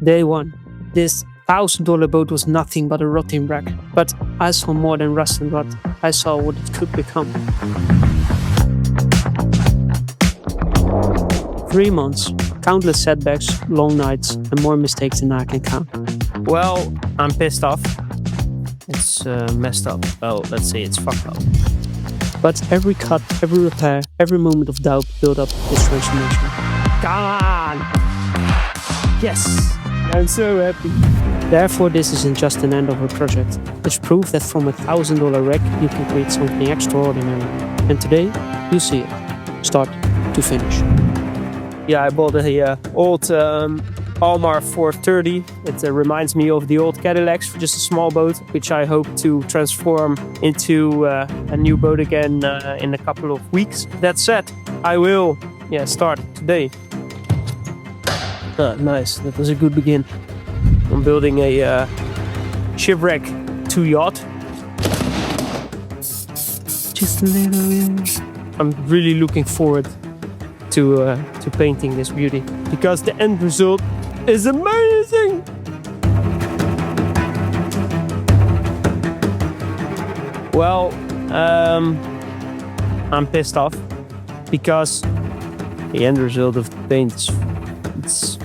Day one. This $1,000 boat was nothing but a rotting wreck, but I saw more than rust and rot. I saw what it could become. 3 months, countless setbacks, long nights, and more mistakes than I can count. Well, I'm pissed off. It's messed up. Well, let's say it's fucked up. But every cut, every repair, every moment of doubt built up this transformation. Come on! Yes! I'm so happy. Therefore, this isn't just an end of a project. It's proof that from a $1,000 wreck, you can create something extraordinary. And today, you see it. Start to finish. Yeah, I bought a old Almar 430. It reminds me of the old Cadillacs, just a small boat, which I hope to transform into a new boat again in a couple of weeks. That said, I will start today. Nice, that was a good begin. I'm building a shipwreck to yacht. Just a little bit. I'm really looking forward to painting this beauty because the end result is amazing. Well, I'm pissed off because the end result of the paint is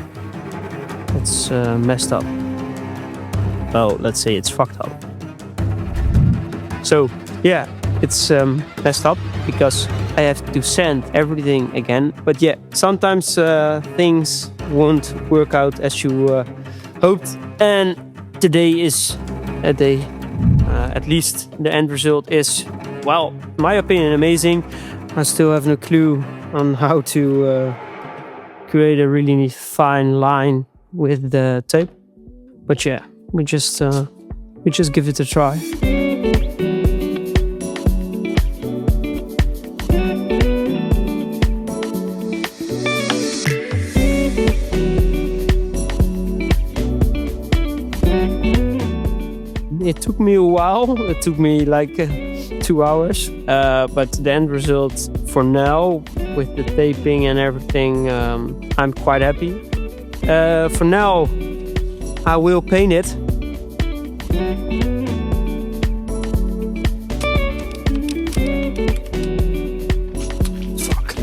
it's messed up. Well, let's say it's fucked up. So yeah, it's messed up because I have to sand everything again. But yeah, sometimes things won't work out as you hoped. And today is a day. At least the end result is, well, in my opinion, amazing. I still have no clue on how to create a really fine line with the tape. But yeah, we just give it a try. It took me a while. It took me like 2 hours. But the end result for now, with the taping and everything, I'm quite happy. For now, I will paint it. Fuck.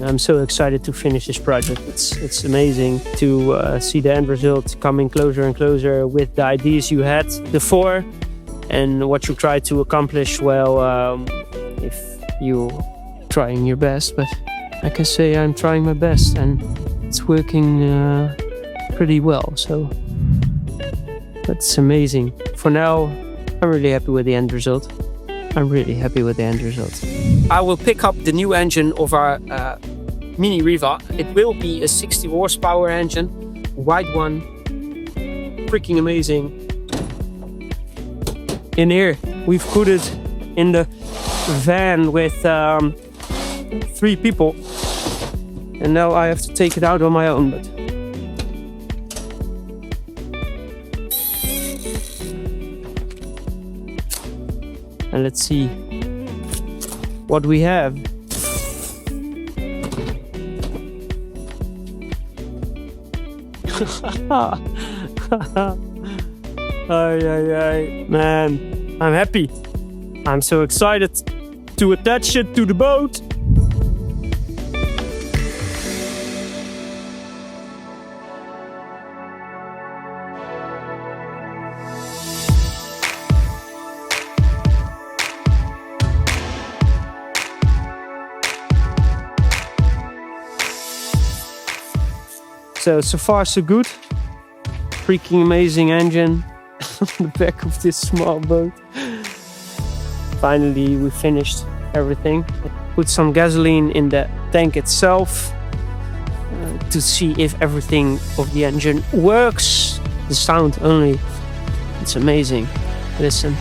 I'm so excited to finish this project. It's amazing to see the end result coming closer and closer with the ideas you had before and what you tried to accomplish. Well, if you're trying your best, but I can say I'm trying my best and it's working pretty well. So that's amazing. For now, I'm really happy with the end result. I'm really happy with the end result. I will pick up the new engine of our Mini Riva. It will be a 60 horsepower engine, white one, freaking amazing. In here, we've put it in the van with 3 people, and now I have to take it out on my own. But and let's see what we have. Man, I'm happy. I'm so excited to attach it to the boat. So far so good. Freaking amazing engine on the back of this small boat. Finally, we finished everything. Put some gasoline in the tank itself to see if everything of the engine works. The sound only, it's amazing. Listen.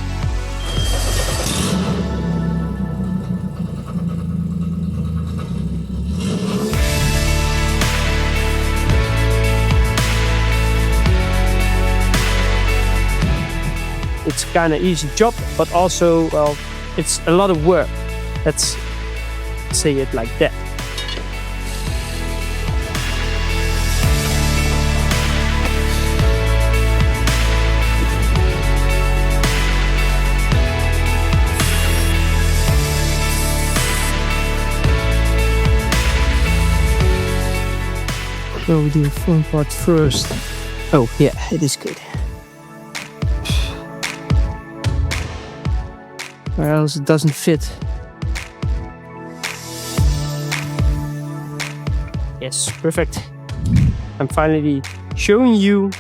It's kind of easy job, but also, well, it's a lot of work. Let's say it like that. Will we do the fun part first? Oh yeah, it is good. Or else it doesn't fit. Yes, perfect. I'm finally showing you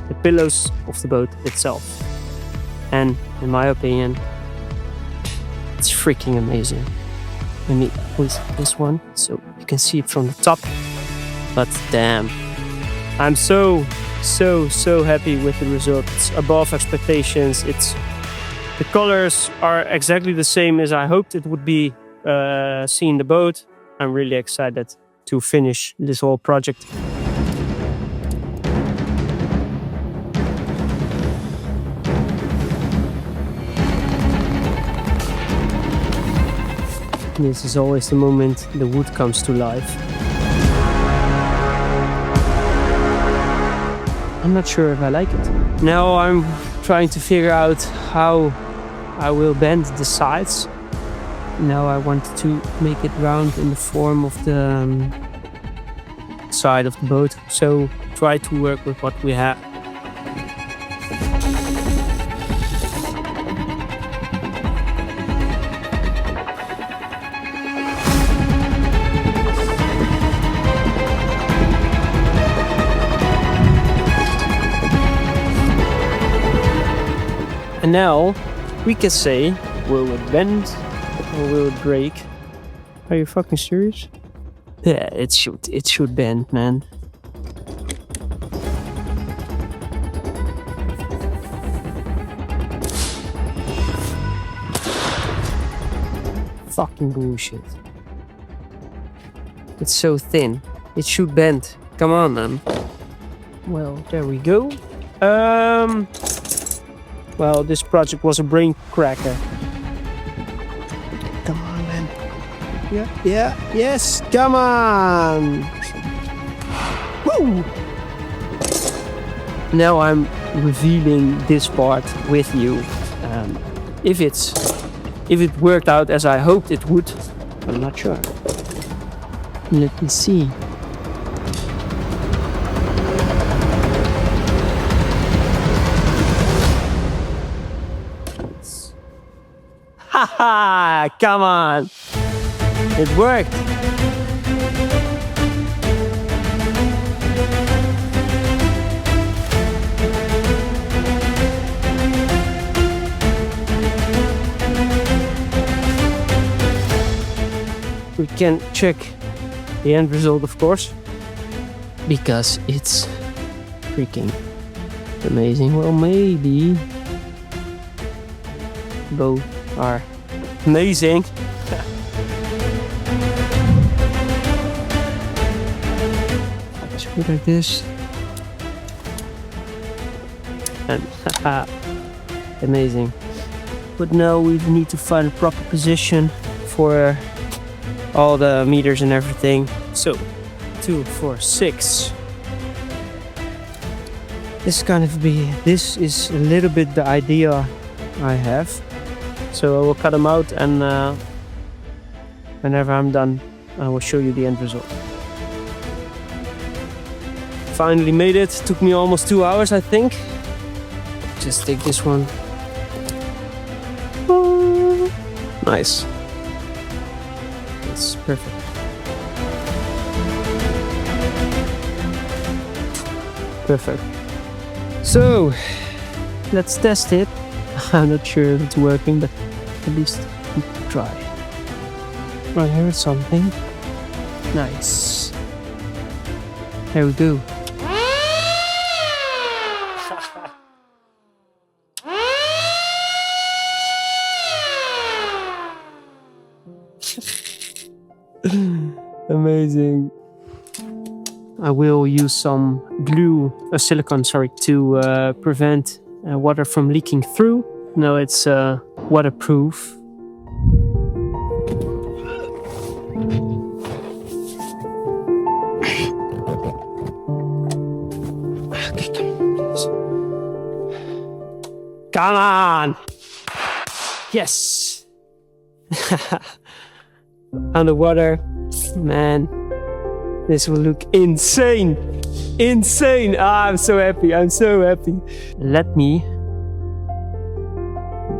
the pillows of the boat itself. And in my opinion, it's freaking amazing. Let me put this one so you can see it from the top. But damn, I'm so happy with the result. It's above expectations. The colors are exactly the same as I hoped it would be seeing the boat. I'm really excited to finish this whole project. This is always the moment the wood comes to life. I'm not sure if I like it. Now I'm trying to figure out how I will bend the sides. Now I want to make it round in the form of the side of the boat. So try to work with what we have. And now we can say, will it bend or will it break? Are you fucking serious? Yeah, it should bend, man. Fucking bullshit. It's so thin. It should bend. Come on, man. Well, there we go. Well, this project was a brain cracker. Come on, man. Yeah, yes, come on. Woo! Now I'm revealing this part with you. If it worked out as I hoped it would, I'm not sure. Let me see. Haha! Come on! It worked! We can check the end result, of course, because it's freaking amazing. Well, maybe both are amazing. Let's put it like this. And amazing. But now we need to find a proper position for all the meters and everything. So 2, 4, 6. This is a little bit the idea I have. So I will cut them out, and whenever I'm done, I will show you the end result. Finally made it. Took me almost 2 hours, I think. Just take this one. Nice. It's perfect. Perfect. So let's test it. I'm not sure if it's working, but at least try. I heard something. Nice. There we go. Amazing. I will use some glue, silicone, to prevent water from leaking through. Now it's waterproof. Come on! Yes! Underwater, man. This will look insane. Insane. Ah, I'm so happy. I'm so happy. Let me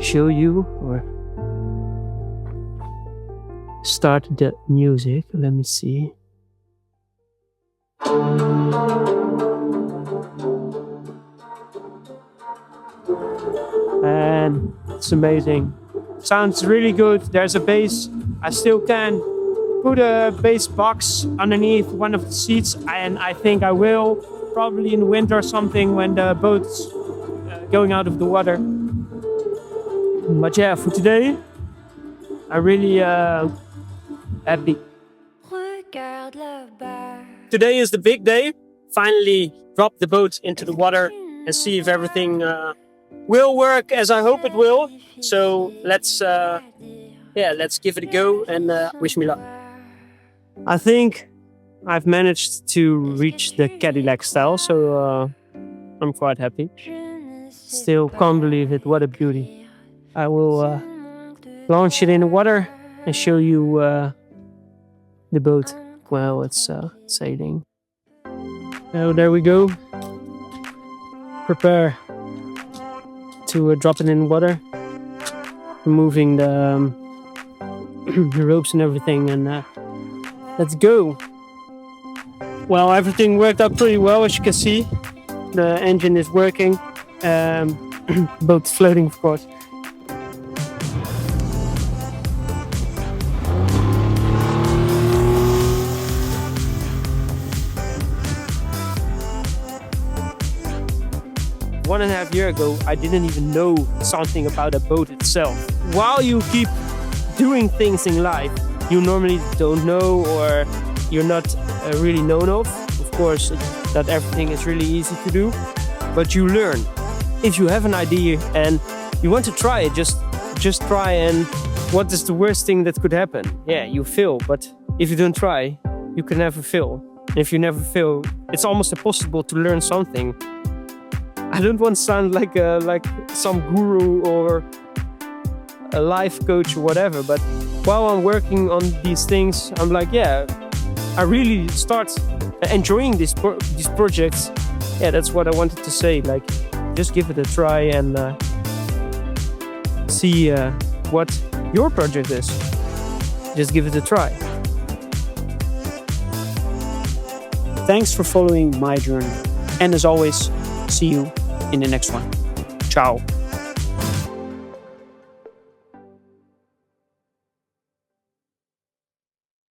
show you or start the music. Let me see. And it's amazing. Sounds really good. There's a bass. I still can put a bass box underneath one of the seats, and I think I will probably in the winter or something when the boat's going out of the water. But yeah, for today, I'm really happy. Today is the big day. Finally drop the boat into the water and see if everything will work as I hope it will. So let's give it a go and wish me luck. I think I've managed to reach the Cadillac style, so I'm quite happy. Still can't believe it. What a beauty. I will launch it in the water and show you the boat while it's sailing. Oh, there we go. Prepare to drop it in the water. Removing the ropes and everything, and let's go. Well, everything worked out pretty well, as you can see. The engine is working. Boat's floating, of course. One and a half years ago, I didn't even know something about a boat itself. While you keep doing things in life you normally don't know or you're not really known of. Of course, not everything is really easy to do, but you learn. If you have an idea and you want to try it, just try, and what is the worst thing that could happen? Yeah, you fail, but if you don't try, you can never fail. If you never fail, it's almost impossible to learn something. I don't want to sound like some guru or a life coach or whatever, but while I'm working on these things, I'm like, yeah, I really start enjoying these projects. Yeah, that's what I wanted to say. Like, just give it a try and see what your project is. Just give it a try. Thanks for following my journey. And as always, see you in the next one. Ciao.